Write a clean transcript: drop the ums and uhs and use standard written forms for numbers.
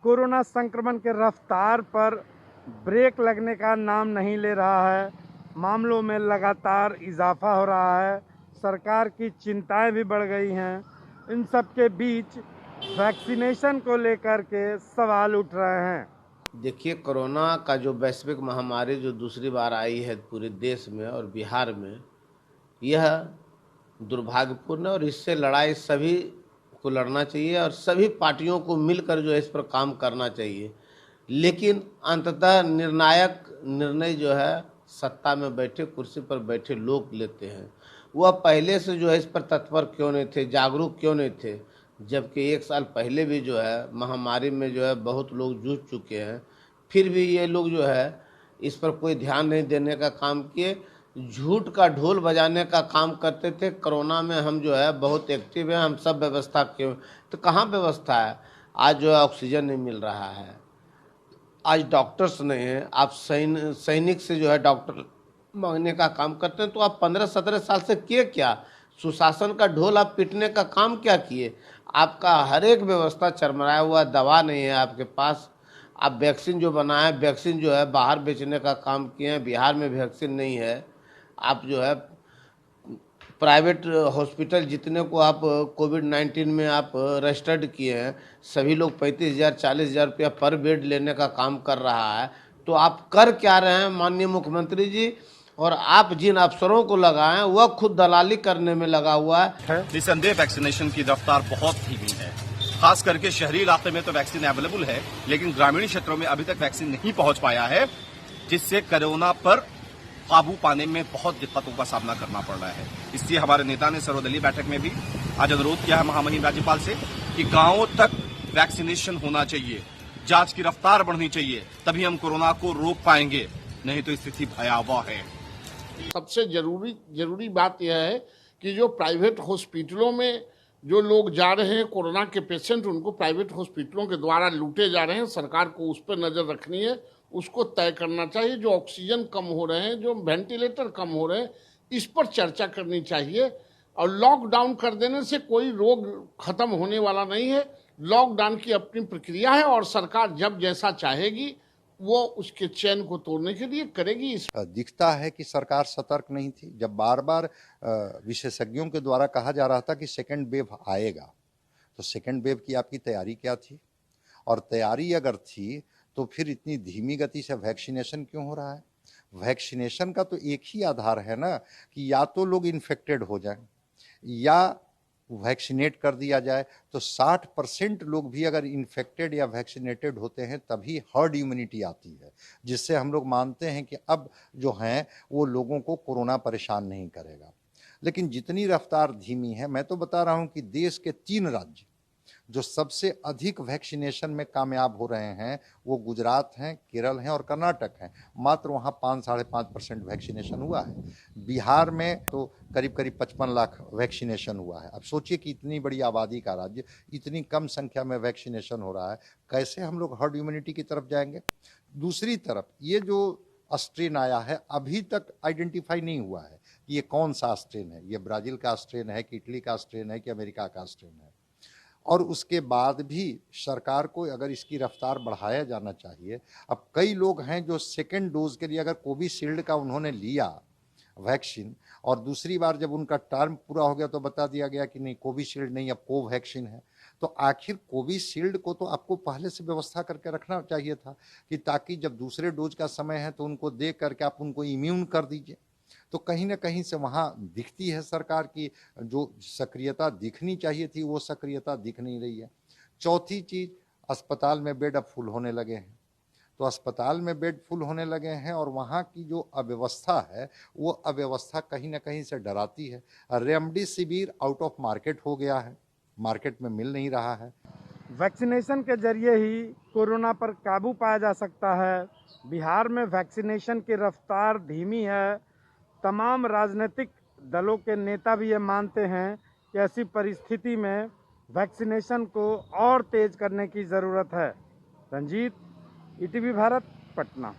Corona संक्रमण के रफ्तार पर ब्रेक लगने का नाम नहीं ले रहा है। मामलों में लगातार इजाफा हो रहा है। सरकार की चिंताएं भी बढ़ गई हैं। इन सब के बीच वैक्सीनेशन को लेकर के सवाल उठ रहे हैं। देखिए, कोरोना का जो वैश्विक महामारी जो दूसरी बार आई है पूरे देश में और बिहार में, यह दुर्भाग्यपूर्ण है और इससे लड़ाई सभी को लड़ना चाहिए और सभी पार्टियों को मिलकर जो है इस पर काम करना चाहिए। लेकिन अंततः निर्णायक निर्णय जो है सत्ता में बैठे, कुर्सी पर बैठे लोग लेते हैं। वह पहले से जो है इस पर तत्पर क्यों नहीं थे, जागरूक क्यों नहीं थे, जबकि 1 साल पहले भी जो है महामारी में जो है बहुत लोग जूझ चुके हैं। फिर भी ये लोग जो है इस पर कोई ध्यान नहीं देने का काम किए, झूठ का ढोल बजाने का काम करते थे। कोरोना में हम जो है बहुत एक्टिव हैं, हम सब व्यवस्था क्यों, तो कहाँ व्यवस्था है? आज जो है ऑक्सीजन नहीं मिल रहा है, आज डॉक्टर्स नहीं हैं। आप सैनिक से जो है डॉक्टर मांगने का काम करते हैं, तो आप 15-17 साल से किए क्या? सुशासन का ढोल आप पीटने का काम क्या किए? आपका हर एक व्यवस्था चरमराया हुआ, दवा नहीं है आपके पास। आप वैक्सीन जो बनाए, वैक्सीन जो है बाहर बेचने का काम किए हैं, बिहार में वैक्सीन नहीं है। आप जो है प्राइवेट हॉस्पिटल जितने को आप कोविड-19 में आप रजिस्टर्ड किए हैं, सभी लोग 35,000 40,000 रुपया पर बेड लेने का काम कर रहा है। तो आप कर क्या रहे हैं माननीय मुख्यमंत्री जी? और आप जिन अफसरों को लगाएं वह खुद दलाली करने में लगा हुआ है। निसंदेह वैक्सीनेशन की रफ्तार बहुत धीमी है। खास करके शहरी इलाके में तो वैक्सीन अवेलेबल है, लेकिन ग्रामीण क्षेत्रों में अभी तक वैक्सीन नहीं पहुंच पाया है, जिससे कोरोना पर काबू पाने में बहुत दिक्कतों का सामना करना पड़ रहा है। इसलिए हमारे नेता ने सर्वदलीय बैठक में भी आज अनुरोध किया है महामहिम राज्यपाल से कि गांवों तक वैक्सीनेशन होना चाहिए, जांच की रफ्तार बढ़नी चाहिए, तभी हम कोरोना को रोक पाएंगे, नहीं तो स्थिति भयावह है। सबसे जरूरी बात यह है कि जो प्राइवेट हॉस्पिटलों में जो लोग जा रहे हैं कोरोना के पेशेंट, उनको प्राइवेट हॉस्पिटलों के द्वारा लूटे जा रहे हैं। सरकार को उस पर नज़र रखनी है, उसको तय करना चाहिए। जो ऑक्सीजन कम हो रहे हैं, जो वेंटिलेटर कम हो रहे हैं, इस पर चर्चा करनी चाहिए। और लॉकडाउन कर देने से कोई रोग खत्म होने वाला नहीं है। लॉकडाउन की अपनी प्रक्रिया है और सरकार जब जैसा चाहेगी वो उसके चैन को तोड़ने के लिए करेगी। दिखता है कि सरकार सतर्क नहीं थी। जब बार बार विशेषज्ञों के द्वारा कहा जा रहा था कि सेकेंड वेव आएगा, तो सेकेंड वेव की आपकी तैयारी क्या थी? और तैयारी अगर थी तो फिर इतनी धीमी गति से वैक्सीनेशन क्यों हो रहा है? वैक्सीनेशन का तो एक ही आधार है ना कि या तो लोग इन्फेक्टेड हो जाएं या वैक्सीनेट कर दिया जाए। तो 60% लोग भी अगर इन्फेक्टेड या वैक्सीनेटेड होते हैं तभी हर्ड इम्यूनिटी आती है, जिससे हम लोग मानते हैं कि अब जो हैं वो लोगों को कोरोना परेशान नहीं करेगा। लेकिन जितनी रफ्तार धीमी है, मैं तो बता रहा हूं कि देश के 3 राज्य जो सबसे अधिक वैक्सीनेशन में कामयाब हो रहे हैं वो गुजरात हैं, केरल हैं और कर्नाटक हैं। मात्र वहाँ 5-5.5% वैक्सीनेशन हुआ है। बिहार में तो करीब 55 लाख वैक्सीनेशन हुआ है। अब सोचिए कि इतनी बड़ी आबादी का राज्य, इतनी कम संख्या में वैक्सीनेशन हो रहा है, कैसे हम लोग हर्ड इम्यूनिटी की तरफ जाएंगे? दूसरी तरफ ये जो स्ट्रेन आया है अभी तक आइडेंटिफाई नहीं हुआ है कि ये कौन सा स्ट्रेन है। ये ब्राज़ील का स्ट्रेन है कि इटली का स्ट्रेन है कि अमेरिका का स्ट्रेन है। और उसके बाद भी सरकार को अगर इसकी रफ्तार बढ़ाया जाना चाहिए। अब कई लोग हैं जो सेकेंड डोज के लिए अगर कोविशील्ड का उन्होंने लिया वैक्सीन और दूसरी बार जब उनका टर्म पूरा हो गया तो बता दिया गया कि नहीं कोविशील्ड नहीं, अब कोवैक्सीन है। तो आखिर कोविशील्ड को तो आपको पहले से व्यवस्था करके रखना चाहिए था कि ताकि जब दूसरे डोज का समय है तो उनको दे करके आप उनको इम्यून कर दीजिए। तो कहीं ना कहीं से वहाँ दिखती है सरकार की जो सक्रियता दिखनी चाहिए थी वो सक्रियता दिख नहीं रही है। चौथी चीज, अस्पताल में बेड अब फुल होने लगे हैं। तो अस्पताल में बेड फुल होने लगे हैं और वहाँ की जो अव्यवस्था है वो अव्यवस्था कहीं ना कहीं से डराती है। रेमडेसिविर आउट ऑफ मार्केट हो गया है, मार्केट में मिल नहीं रहा है। वैक्सीनेशन के जरिए ही कोरोना पर काबू पाया जा सकता है। बिहार में वैक्सीनेशन की रफ्तार धीमी है। तमाम राजनीतिक दलों के नेता भी ये मानते हैं कि ऐसी परिस्थिति में वैक्सीनेशन को और तेज करने की ज़रूरत है। रंजीत, ईटीवी भारत, पटना।